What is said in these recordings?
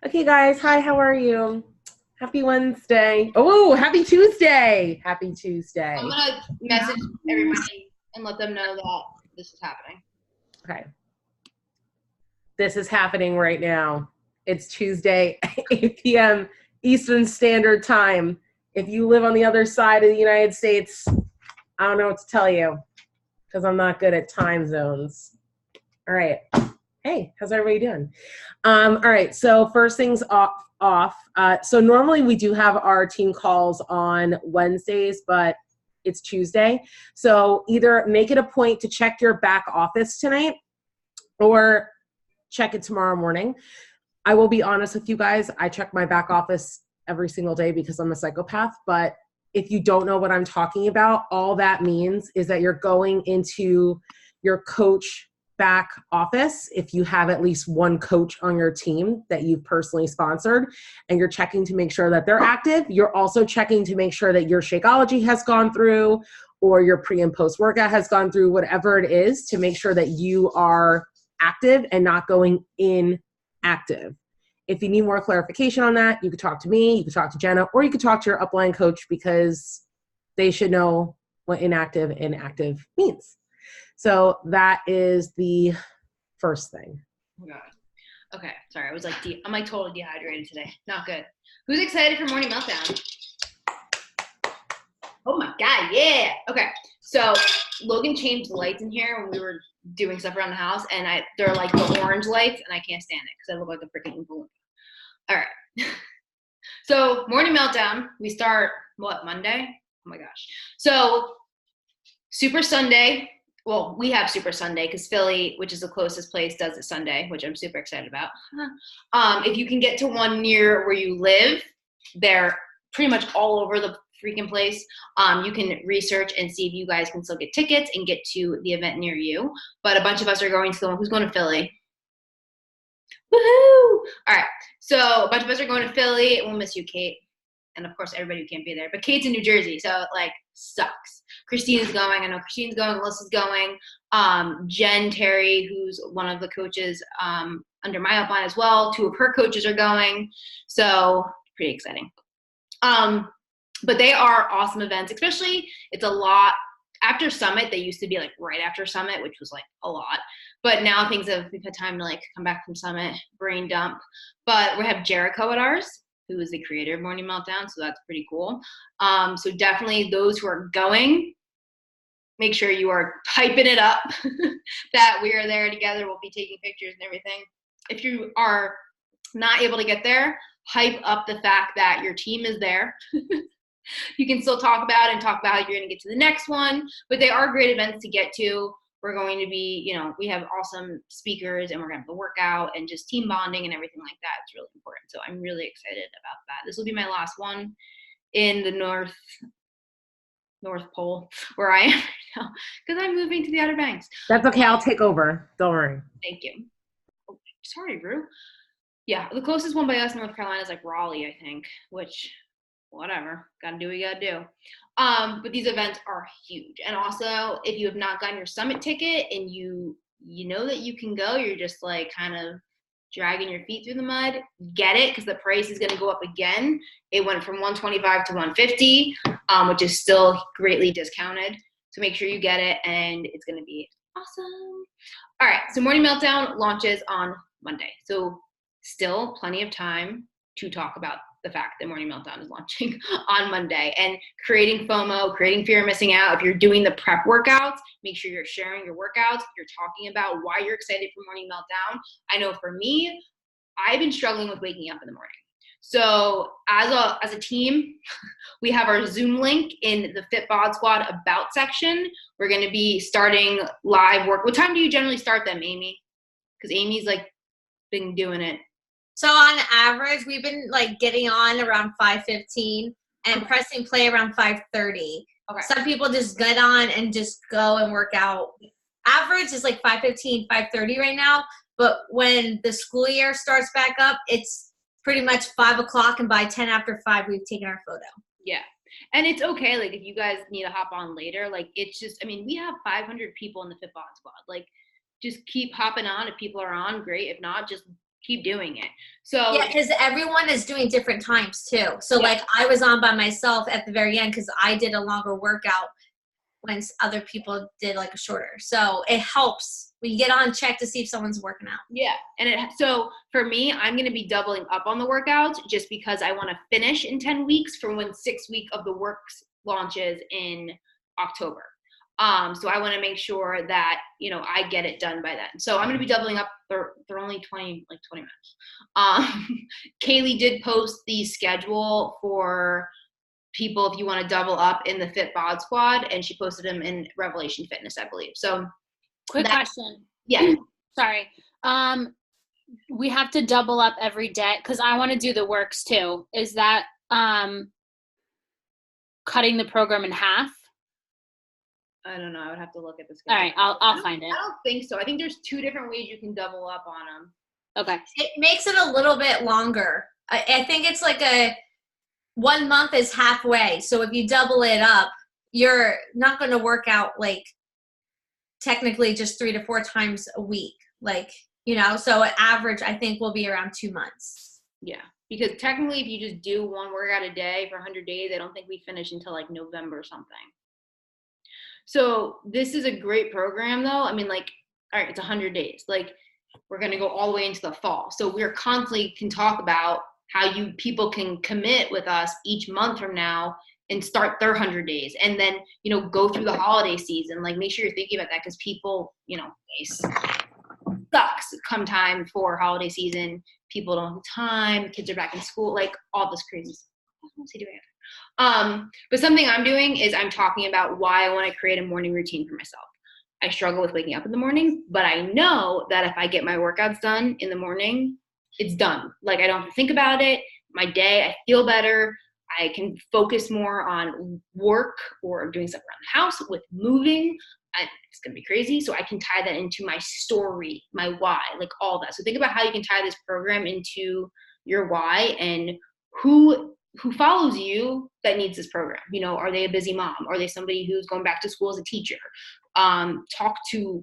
Okay, guys. Hi, how are you? Happy Wednesday. Oh, happy Tuesday. Happy I'm Tuesday. gonna message everybody and let them know that this is happening. Okay. This is happening right now. It's Tuesday, 8 p.m. Eastern Standard Time. If you live on the other side of the United States, I don't know what to tell you because I'm not good at time zones. All right. Hey, how's everybody doing? All right. So first things off. So normally we do have our team calls on Wednesdays, but it's Tuesday. So either make it a point to check your back office tonight or check it tomorrow morning. I will be honest with you guys. I check my back office every single day because I'm a psychopath. But if you don't know what I'm talking about, all that means is that you're going into your coach back office if you have at least one coach on your team that you've personally sponsored, and you're checking to make sure that they're active. You're also checking to make sure that your Shakeology has gone through or your pre and post workout has gone through, whatever it is, to make sure that you are active and not going inactive. If you need more clarification on that, you could talk to me, you could talk to Jenna, or you could talk to your upline coach because they should know what inactive and active means. So that is the first thing. Oh god. Okay, sorry. I was like, I'm like totally dehydrated today. Not good. Who's excited for morning meltdown? Oh my god, yeah. Okay, so Logan changed the lights in here when we were doing stuff around the house, and they're like the orange lights, and I can't stand it because I look like a freaking Oompa Loompa. All right. So morning meltdown. We start what, Monday? Oh my gosh. So Super Sunday. Well, we have Super Sunday because Philly, which is the closest place, does it Sunday, which I'm super excited about. If you can get to one near where you live, they're pretty much all over the freaking place. You can research and see if you guys can still get tickets and get to the event near you. But a bunch of us are going to the one. Who's going to Philly? Woohoo! All right. So a bunch of us are going to Philly. We'll miss you, Kate. And of course, everybody who can't be there. But Kate's in New Jersey, so it like sucks. Christina's going. I know Christine's going. Melissa's going. Jen Terry, who's one of the coaches under my upline as well. Two of her coaches are going. So pretty exciting. But they are awesome events, especially it's a lot. After Summit, they used to be like right after Summit, which was like a lot. But now we've had time to like come back from Summit, brain dump. But we have Jericho at ours, who is the creator of Morning Meltdown, so that's pretty cool. So definitely those who are going, make sure you are hyping it up that we are there together. We'll be taking pictures and everything. If you are not able to get there, hype up the fact that your team is there. You can still talk about it and talk about how you're going to get to the next one, but they are great events to get to. We're going to be, we have awesome speakers and we're going to have the workout and just team bonding and everything like that. It's really important. So I'm really excited about that. This will be my last one in the North Pole where I am right now because I'm moving to the Outer Banks. That's okay. I'll take over. Don't worry. Thank you. Oh, sorry, Rue. Yeah, the closest one by us in North Carolina is like Raleigh, I think, which whatever, gotta do what you gotta do. But these events are huge. And also, if you have not gotten your summit ticket and you know that you can go, you're just like kind of dragging your feet through the mud, get it, because the price is gonna go up again. It went from 125 to 150, which is still greatly discounted. So make sure you get it, and it's gonna be awesome. All right, so Morning Meltdown launches on Monday. So still plenty of time to talk about the fact that Morning Meltdown is launching on Monday, and creating FOMO, creating fear of missing out. If you're doing the prep workouts, make sure you're sharing your workouts. You're talking about why you're excited for Morning Meltdown. I know for me, I've been struggling with waking up in the morning. So as a team, we have our Zoom link in the Fit Bod Squad about section. We're going to be starting live work. What time do you generally start them, Amy? Because Amy's like been doing it. So on average, we've been like getting on around 5:15 and pressing play around 5:30. Okay. Some people just get on and just go and work out. Average is like 5:15, 5:30 right now. But when the school year starts back up, it's pretty much 5 o'clock, and by 10 after 5, we've taken our photo. Yeah. And it's okay. Like if you guys need to hop on later, like it's just, I mean, we have 500 people in the Fit Bod Squad. Like just keep hopping on. If people are on, great. If not, just keep doing it. So yeah, because everyone is doing different times too. So Yeah. like I was on by myself at the very end because I did a longer workout when other people did like a shorter. So it helps when you get on, check to see if someone's working out. yeah, and so for me, I'm going to be doubling up on the workouts just because I want to finish in 10 weeks from when 6 week of the works launches in October. So I want to make sure that, you know, I get it done by then. So I'm going to be doubling up. They're only 20 minutes. Kaylee did post the schedule for people if you want to double up in the Fit Bod Squad, and she posted them in Revelation Fitness, I believe. So Quick question. yeah. Sorry. We have to double up every day because I want to do the works too. Is that cutting the program in half? I don't know. I would have to look at the All schedule. right, I'll find it. I don't think so. I think there's 2 different ways you can double up on them. Okay. It makes it a little bit longer. I think it's like 1 month is halfway. So if you double it up, you're not going to work out like technically just 3 to 4 times a week. Like, you know, so an average I think will be around 2 months. Yeah. Because technically if you just do 1 workout a day for 100 days, I don't think we finish until like November or something. So this is a great program though. I mean, like, all right, it's 100 days. Like we're going to go all the way into the fall. So we're constantly can talk about how people can commit with us each month from now and start their 100 days. And then, you know, go through the holiday season. Like make sure you're thinking about that because people, you know, sucks come time for holiday season. People don't have time. Kids are back in school. Like all this crazy stuff. What's he doing? But something I'm doing is I'm talking about why I want to create a morning routine for myself. I struggle with waking up in the morning, but I know that if I get my workouts done in the morning, it's done. Like I don't have to think about it. My day, I feel better. I can focus more on work or doing stuff around the house with moving. It's going to be crazy. So I can tie that into my story, my why, like all that. So think about how you can tie this program into your why and who follows you that needs this program. You know, are they a busy mom? Are they somebody who's going back to school as a teacher? Talk to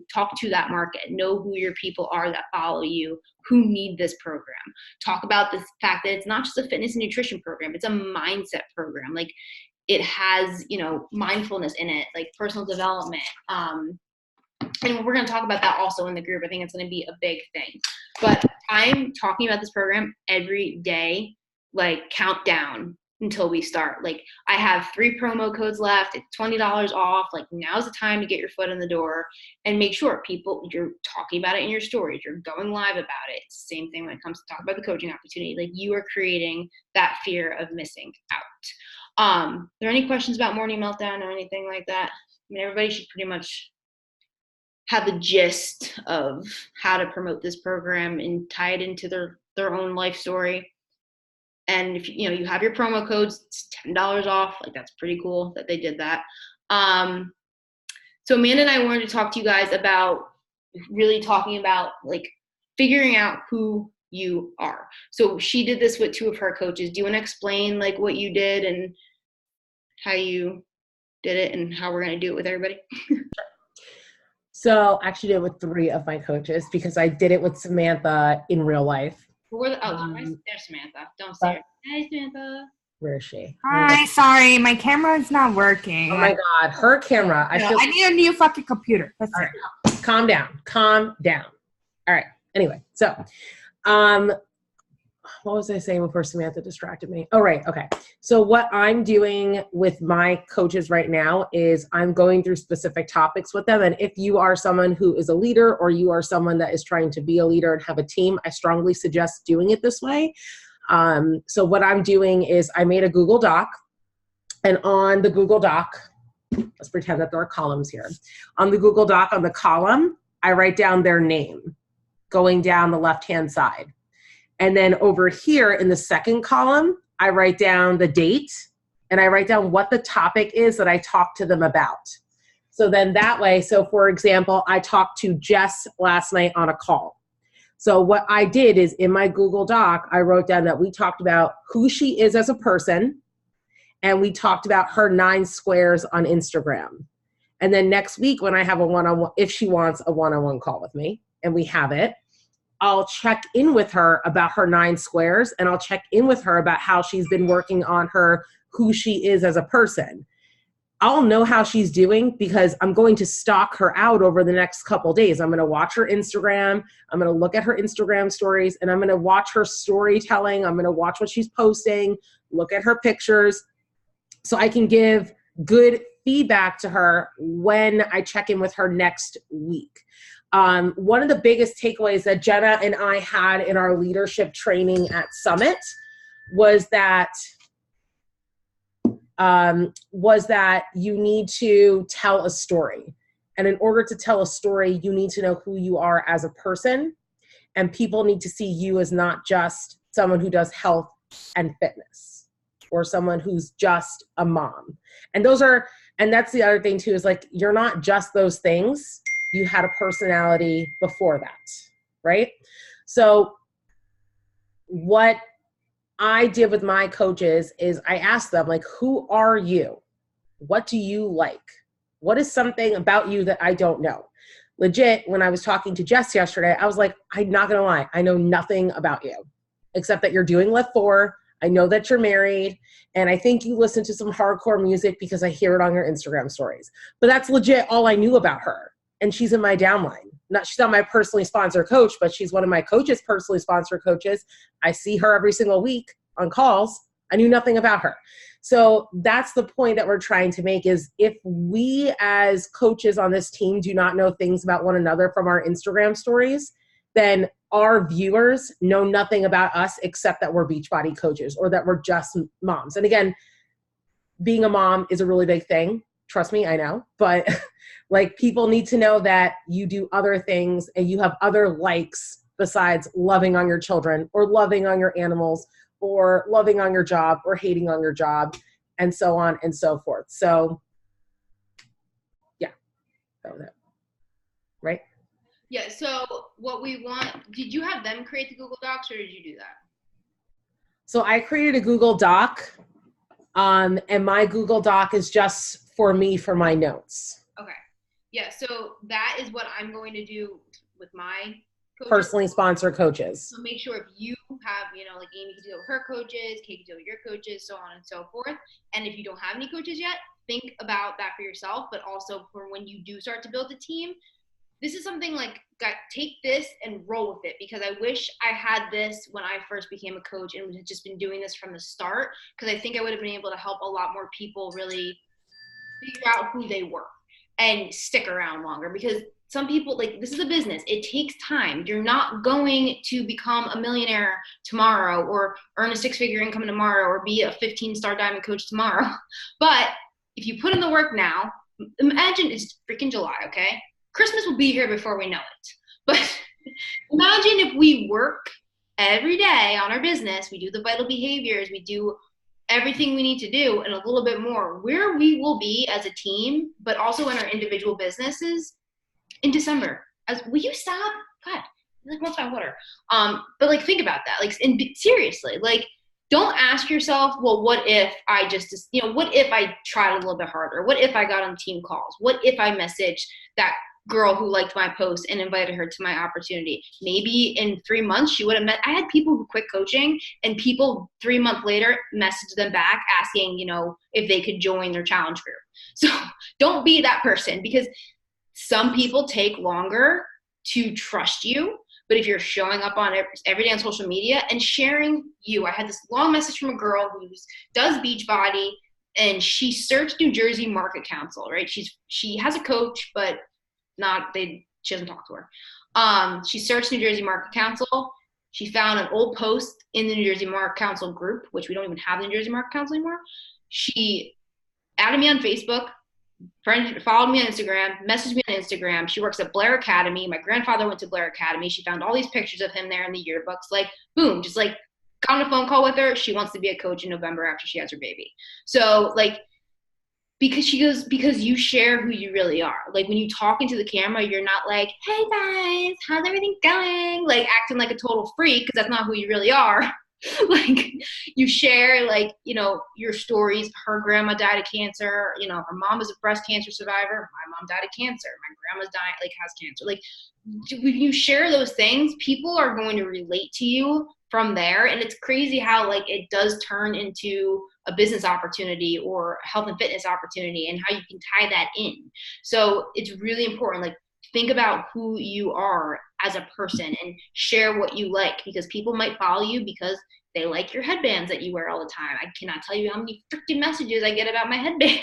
that market. Know who your people are that follow you, who need this program. Talk about the fact that it's not just a fitness and nutrition program. It's a mindset program. Like it has, you know, mindfulness in it, like personal development. And we're going to talk about that also in the group. I think it's going to be a big thing. But I'm talking about this program every day, like countdown until we start. Like I have 3 promo codes left. It's $20 off. Like now's the time to get your foot in the door and make sure you're talking about it in your stories. You're going live about it. It's the same thing when it comes to talk about the coaching opportunity. Like you are creating that fear of missing out. Are there any questions about Morning Meltdown or anything like that? I mean, everybody should pretty much have the gist of how to promote this program and tie it into their own life story. And if you know you have your promo codes, it's $10 off. Like that's pretty cool that they did that. So Amanda and I wanted to talk to you guys about really talking about like figuring out who you are. So she did this with 2 of her coaches. Do you want to explain like what you did and how you did it and how we're going to do it with everybody? So I actually did it with 3 of my coaches because I did it with Samantha in real life. There's Samantha. Don't say her. Hi, Samantha. Where is she? Hi, sorry, my camera's not working. Oh my God, her camera. I need a new fucking computer. That's all it. right. Calm down. All right. Anyway, so, what was I saying before Samantha distracted me? Oh, right. Okay. So what I'm doing with my coaches right now is I'm going through specific topics with them. And if you are someone who is a leader or you are someone that is trying to be a leader and have a team, I strongly suggest doing it this way. So what I'm doing is I made a Google Doc, and on the Google Doc, let's pretend that there are columns here. On the Google Doc, on the column, I write down their name going down the left-hand side. And then over here in the second column, I write down the date and I write down what the topic is that I talked to them about. So then that way, so for example, I talked to Jess last night on a call. So what I did is in my Google Doc, I wrote down that we talked about who she is as a person, and we talked about her 9 squares on Instagram. And then next week when I have a one-on-one, if she wants a one-on-one call with me, and we have it, I'll check in with her about her 9 squares, and I'll check in with her about how she's been working on her, who she is as a person. I'll know how she's doing because I'm going to stalk her out over the next couple days. I'm going to watch her Instagram. I'm going to look at her Instagram stories, and I'm going to watch her storytelling. I'm going to watch what she's posting, look at her pictures, so I can give good feedback to her when I check in with her next week. One of the biggest takeaways that Jenna and I had in our leadership training at Summit was that you need to tell a story. And in order to tell a story, you need to know who you are as a person. And people need to see you as not just someone who does health and fitness or someone who's just a mom. And that's the other thing too, is like, you're not just those things. You had a personality before that, right? So what I did with my coaches is I asked them, like, who are you? What do you like? What is something about you that I don't know? Legit, when I was talking to Jess yesterday, I was like, I'm not going to lie. I know nothing about you except that you're doing Lift 4. I know that you're married. And I think you listen to some hardcore music because I hear it on your Instagram stories. But that's legit all I knew about her. And she's in my downline. She's not my personally sponsored coach, but she's one of my coaches' personally sponsored coaches. I see her every single week on calls. I knew nothing about her. So that's the point that we're trying to make, is if we as coaches on this team do not know things about one another from our Instagram stories, then our viewers know nothing about us except that we're Beachbody coaches or that we're just moms. And again, being a mom is a really big thing. Trust me, I know. But like, people need to know that you do other things and you have other likes besides loving on your children or loving on your animals or loving on your job or hating on your job, and so on and so forth. So yeah, that was it. Right? Yeah, so what we want, did you have them create the Google Docs or did you do that? So I created a Google Doc, and my Google Doc is just for me for my notes. Okay. Yeah, so that is what I'm going to do with my coaches. Personally sponsored coaches. So make sure if you have, like Amy can deal with her coaches, Kate can deal with your coaches, so on and so forth. And if you don't have any coaches yet, think about that for yourself, but also for when you do start to build a team. This is something like, take this and roll with it, because I wish I had this when I first became a coach and had just been doing this from the start, because I think I would have been able to help a lot more people really figure out who they were and stick around longer. Because some people, like, this is a business. It takes time. You're not going to become a millionaire tomorrow or earn a 6-figure income tomorrow or be a 15-star diamond coach tomorrow. But if you put in the work now, imagine it's freaking July, okay? Christmas will be here before we know it. But imagine if we work every day on our business, we do the vital behaviors, we do everything we need to do and a little bit more, where we will be as a team, but also in our individual businesses in December. Will you stop? God, you're like, what's my water? But like, think about that. Like, seriously, like, don't ask yourself, well, what if I just, what if I tried a little bit harder? What if I got on team calls? What if I messaged that girl who liked my post and invited her to my opportunity? Maybe in 3 months she would have met. I had people who quit coaching and people 3 months later messaged them back asking, if they could join their challenge group. So don't be that person, because some people take longer to trust you. But if you're showing up on every day on social media and sharing you, I had this long message from a girl who does Beachbody, and she searched New Jersey Market Council, right? She has a coach, but she doesn't talk to her. She searched New Jersey Market Council. She found an old post in the New Jersey Market Council group, which we don't even have the New Jersey Market Council anymore. She added me on Facebook, followed me on Instagram, messaged me on Instagram. She works at Blair Academy. My grandfather went to Blair Academy. She found all these pictures of him there in the yearbooks. Like, boom, just like got on a phone call with her. She wants to be a coach in November after she has her baby. So like, because you share who you really are. Like, when you talk into the camera, you're not like, hey guys, how's everything going? Like, acting like a total freak, because that's not who you really are. Like you share like, you know, your stories. Her grandma died of cancer, you know, her mom is a breast cancer survivor. My mom died of cancer. My grandma's dying, like has cancer. Like when you share those things, people are going to relate to you from there. And it's crazy how like it does turn into a business opportunity or a health and fitness opportunity and how you can tie that in. So it's really important. Like think about who you are as a person and share what you like, because people might follow you because they like your headbands that you wear all the time. I cannot tell you how many freaking messages I get about my headbands.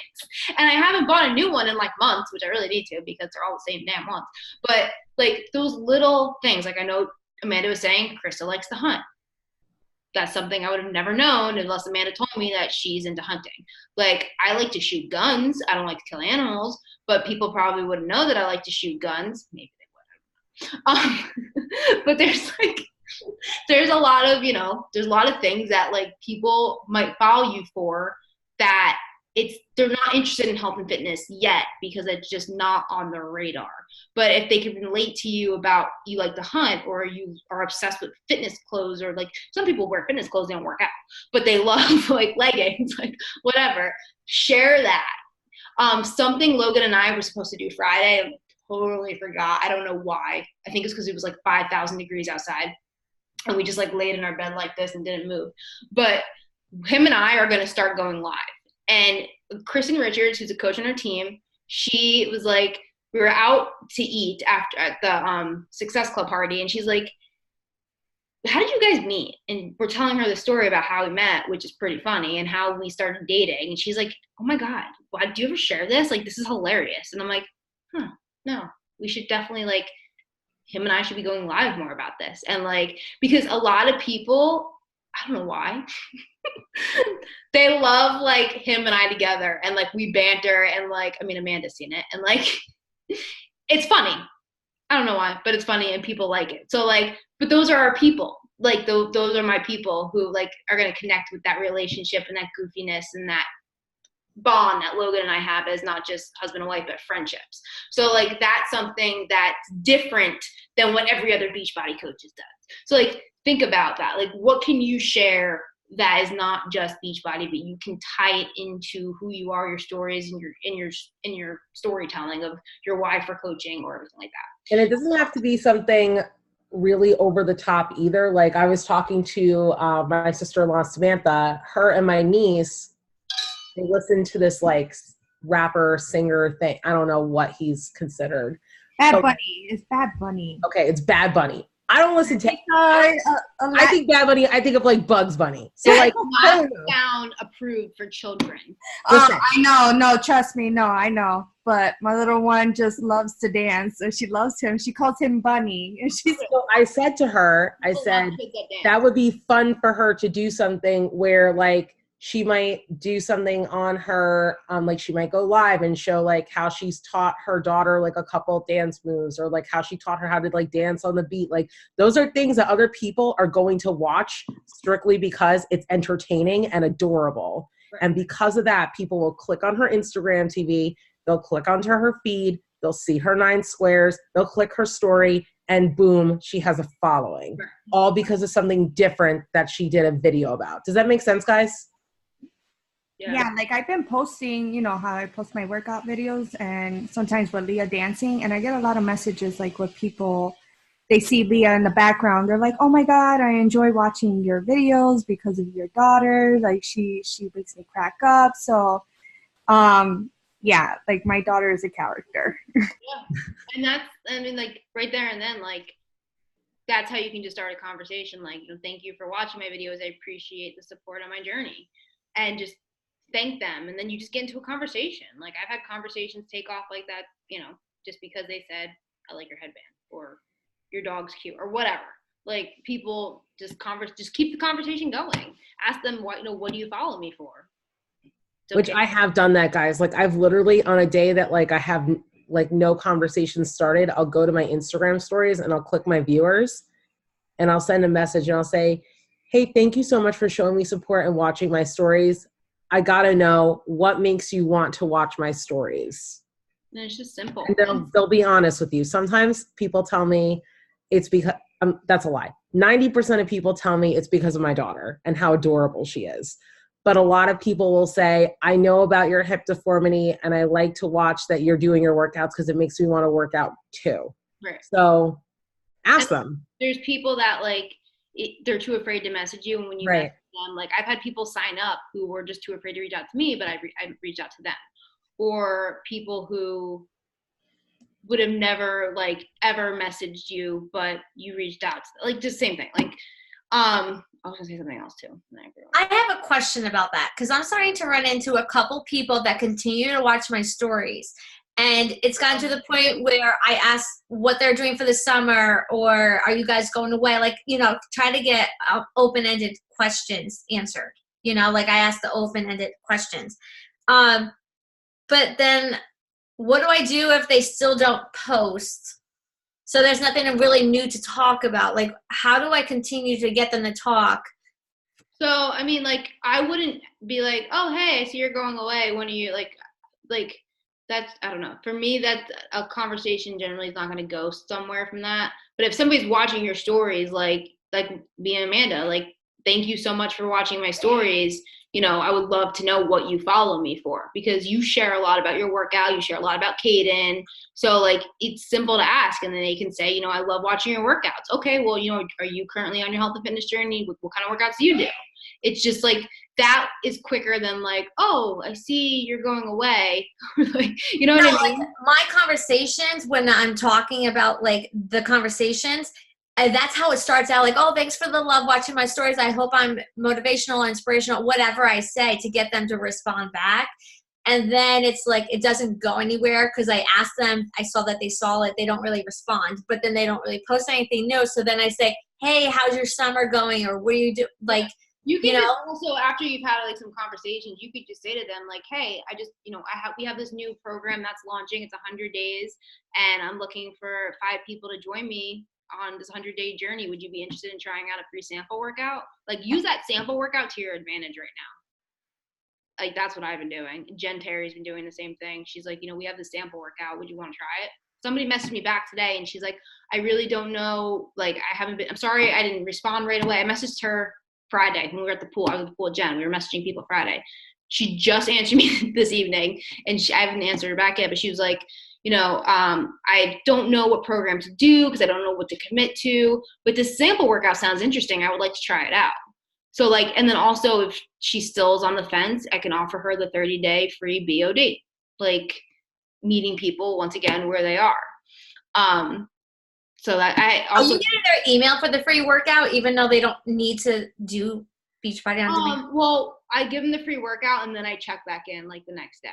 And I haven't bought a new one in like months, which I really need to because they're all the same damn ones. But like those little things, like I know Amanda was saying, Krista likes to hunt. That's something I would have never known unless Amanda told me that she's into hunting. Like I like to shoot guns. I don't like to kill animals, but people probably wouldn't know that I like to shoot guns. Maybe they would. But there's a lot of, you know, there's a lot of things that like people might follow you for that they're not interested in health and fitness yet because it's just not on their radar. But if they can relate to you about you like to hunt or you are obsessed with fitness clothes, or like some people wear fitness clothes, they don't work out, but they love like leggings, like whatever, share that. Something Logan and I were supposed to do Friday, I totally forgot. I don't know why. I think it's because it was like 5,000 degrees outside. And we just like laid in our bed like this and didn't move. But him and I are going to start going live. And Kristen Richards, who's a coach on our team, she was like, we were out to eat after at the Success Club party. And she's like, how did you guys meet? And we're telling her the story about how we met, which is pretty funny, and how we started dating. And she's like, oh my God, why, do you ever share this? Like, this is hilarious. And I'm like, no, we should definitely like, him and I should be going live more about this. And like, because a lot of people, I don't know why, they love like him and I together, and like we banter, and like, I mean, Amanda's seen it, and like, it's funny. I don't know why, but it's funny and people like it. So like, but those are our people. Like those are my people who like are going to connect with that relationship and that goofiness and that bond that Logan and I have as not just husband and wife, but friendships. So like, that's something that's different than what every other Beachbody coaches does. So like, think about that. Like, what can you share that is not just Beachbody, but you can tie it into who you are, your stories, and your storytelling of your why for coaching or everything like that. And it doesn't have to be something really over the top either. Like I was talking to my sister-in-law, Samantha, her and my niece, they listen to this like rapper singer thing. I don't know what he's considered. Bad Bunny. It's Bad Bunny. Okay, it's Bad Bunny. I don't listen to I think Bad Bunny, I think of like Bugs Bunny. So like Sound approved for children. I know, no, trust me, no, I know. But my little one just loves to dance, so she loves him. She calls him Bunny. And she's so I said to her, I said that would be fun for her to do something where like she might do something on her, like she might go live and show like how she's taught her daughter like a couple dance moves, or like how she taught her how to like dance on the beat. Like those are things that other people are going to watch strictly because it's entertaining and adorable. Right. And because of that, people will click on her Instagram TV, they'll click onto her feed, they'll see her 9 squares, they'll click her story, and boom, she has a following. Right. All because of something different that she did a video about. Does that make sense, guys? Yeah, like I've been posting, you know, how I post my workout videos and sometimes with Leah dancing, and I get a lot of messages like with people, they see Leah in the background, they're like, oh my God, I enjoy watching your videos because of your daughter, like she makes me crack up. So yeah, like my daughter is a character. Yeah, and that's, I mean, like right there and then, like that's how you can just start a conversation, like, you know, thank you for watching my videos, I appreciate the support on my journey, and just thank them. And then you just get into a conversation. Like I've had conversations take off like that, you know, just because they said, I like your headband, or your dog's cute, or whatever. Like people just keep the conversation going. Ask them what, you know, what do you follow me for? Okay. Which I have done that, guys. Like I've literally, on a day that like I have like no conversation started, I'll go to my Instagram stories and I'll click my viewers and I'll send a message and I'll say, hey, thank you so much for showing me support and watching my stories. I gotta know what makes you want to watch my stories. And it's just simple. And they'll be honest with you. Sometimes people tell me it's because that's a lie. 90% of people tell me it's because of my daughter and how adorable she is. But a lot of people will say, I know about your hip deformity and I like to watch that you're doing your workouts because it makes me want to work out too. Right. So ask them. There's people that like, they're too afraid to message you. And when you message them, like I've had people sign up who were just too afraid to reach out to me, but I reached out to them. Or people who would have never like ever messaged you, but you reached out to, like just same thing. Like, I was gonna say something else too. I have a question about that because I'm starting to run into a couple people that continue to watch my stories. And it's gotten to the point where I ask what they're doing for the summer or are you guys going away? Like, you know, try to get open-ended questions answered. You know, like I ask the open-ended questions. But then what do I do if they still don't post? So there's nothing really new to talk about. Like, how do I continue to get them to talk? So, I mean, like, I wouldn't be like, oh, hey, I see you're going away. When are you, like, that's, I don't know. For me, that's a conversation generally is not going to go somewhere from that. But if somebody's watching your stories, like me and Amanda, like, thank you so much for watching my stories. You know, I would love to know what you follow me for because you share a lot about your workout. You share a lot about Caden. So, like, it's simple to ask. And then they can say, you know, I love watching your workouts. Okay, well, you know, are you currently on your health and fitness journey? What kind of workouts do you do? It's just like that is quicker than like, oh, I see you're going away. Like, you know what I mean? Like my conversations when I'm talking about like the conversations, and that's how it starts out. Like, oh, thanks for the love watching my stories. I hope I'm motivational, inspirational, whatever I say to get them to respond back. And then it's like it doesn't go anywhere because I asked them, I saw that they saw it. They don't really respond, but then they don't really post anything new. So then I say, hey, how's your summer going? Or what do you do? Like, you can just also after you've had like some conversations, you could just say to them like, hey, I just, you know, we have this new program that's launching. It's 100 days and I'm looking for 5 people to join me on this 100-day journey. Would you be interested in trying out a free sample workout? Like use that sample workout to your advantage right now. Like that's what I've been doing. Jen Terry's been doing the same thing. She's like, you know, we have the sample workout. Would you want to try it? Somebody messaged me back today and she's like, I really don't know. Like I'm sorry I didn't respond right away. I messaged her Friday when we were at the pool. I was at the pool with Jen. We were messaging people Friday. She just answered me this evening and I haven't answered her back yet, but she was like, you know, I don't know what program to do because I don't know what to commit to, but this sample workout sounds interesting. I would like to try it out. So like, and then also if she still is on the fence, I can offer her the 30-day free BOD, like meeting people once again where they are. So that I also. Are you getting their email for the free workout, even though they don't need to do Beachbody on demand? Well, I give them the free workout and then I check back in like the next day.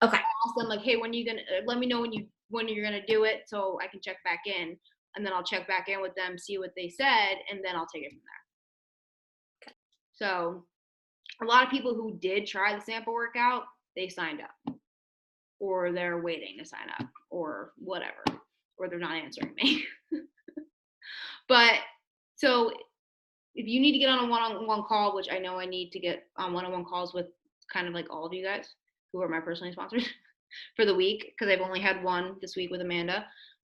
Okay. I ask them like, hey, when are you gonna let me know when you're gonna do it so I can check back in, and then I'll check back in with them, see what they said, and then I'll take it from there. Okay. So a lot of people who did try the sample workout, they signed up, or they're waiting to sign up, or whatever, or they're not answering me. But so if you need to get on a one-on-one call, which I know I need to get on one-on-one calls with kind of like all of you guys who are my personally sponsored for the week, because I've only had one this week with Amanda.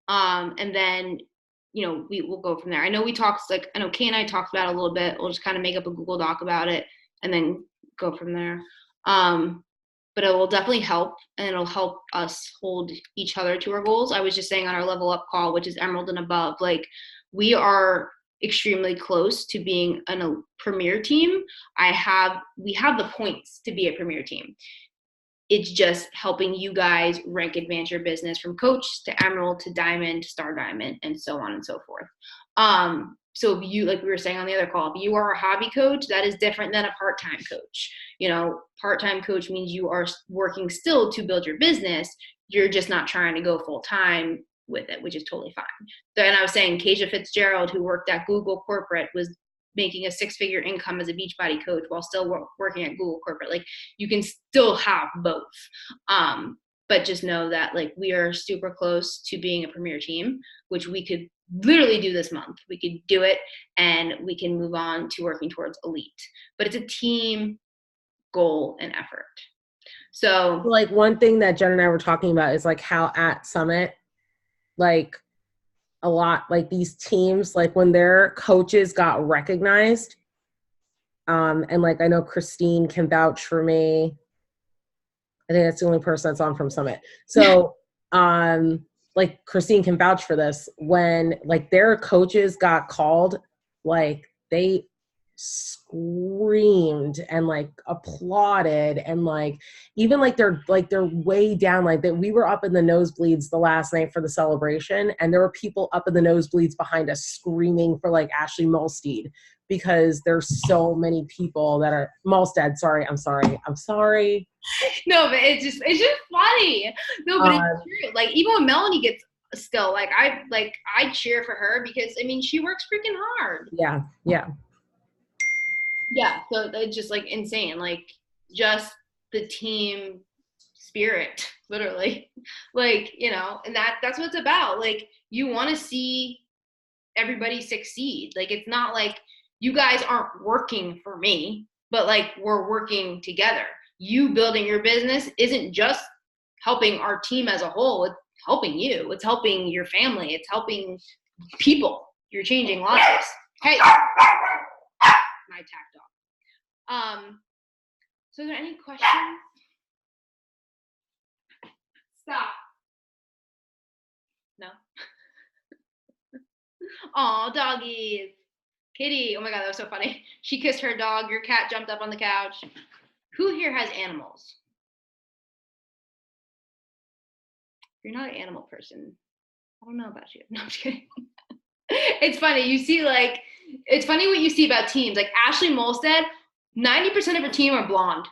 And then, you know, we will go from there. I know I know Kay and I talked about it a little bit. We'll just kind of make up a Google Doc about it and then go from there. But it will definitely help, and it'll help us hold each other to our goals. I was just saying on our level up call, which is Emerald and above, like we are extremely close to being a premier team. We have the points to be a premier team. It's just helping you guys rank advance your business from coach to emerald to diamond to star diamond and so on and so forth. So if you, like we were saying on the other call, if you are a hobby coach, that is different than a part-time coach. You know, part-time coach means you are working still to build your business. You're just not trying to go full-time with it, which is totally fine. And I was saying Kasia Fitzgerald, who worked at Google corporate, was making a 6-figure income as a Beachbody coach while still working at Google corporate. Like you can still have both. But just know that like we are super close to being a premier team, which we could literally do this month. We could do it and we can move on to working towards elite. But it's a team goal and effort. So like one thing that Jen and I were talking about is like how at Summit, like a lot, like these teams, like when their coaches got recognized, and like I know Christine can vouch for me. I think that's the only person that's on from Summit. So like Christine can vouch for this. When like their coaches got called, like they screamed and like applauded, and like even like they're way down, like that we were up in the nosebleeds the last night for the celebration, and there were people up in the nosebleeds behind us screaming for like Ashley Mulstead, because there's so many people that are Mulstead. I'm sorry. No, but it's just funny. No, but it's true. Like even when Melanie gets still, like I cheer for her, because I mean she works freaking hard. Yeah. So it's just like insane, like just the team spirit, literally. Like, you know, and that's what it's about. Like you want to see everybody succeed. Like it's not like you guys aren't working for me, but like we're working together. You building your business isn't just helping our team as a whole. It's helping you. It's helping your family. It's helping people. You're changing lives. Hey, my attack dog. So is there any questions? Stop. No? Aw, doggies. Kitty, oh my God, that was so funny. She kissed her dog, your cat jumped up on the couch. Who here has animals? If you're not an animal person, I don't know about you. No, I'm just kidding. It's funny. You see, like, it's funny what you see about teams. Like Ashley Molstead, 90% of her team are blonde.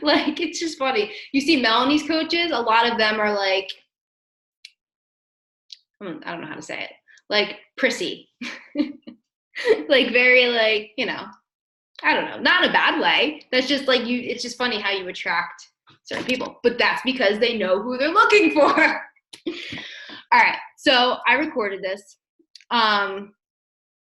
Like, it's just funny. You see Melanie's coaches, a lot of them are like, I don't know how to say it, like prissy. Like very like, you know, I don't know, not in a bad way. That's just like it's just funny how you attract certain people, but that's because they know who they're looking for. All right, so I recorded this.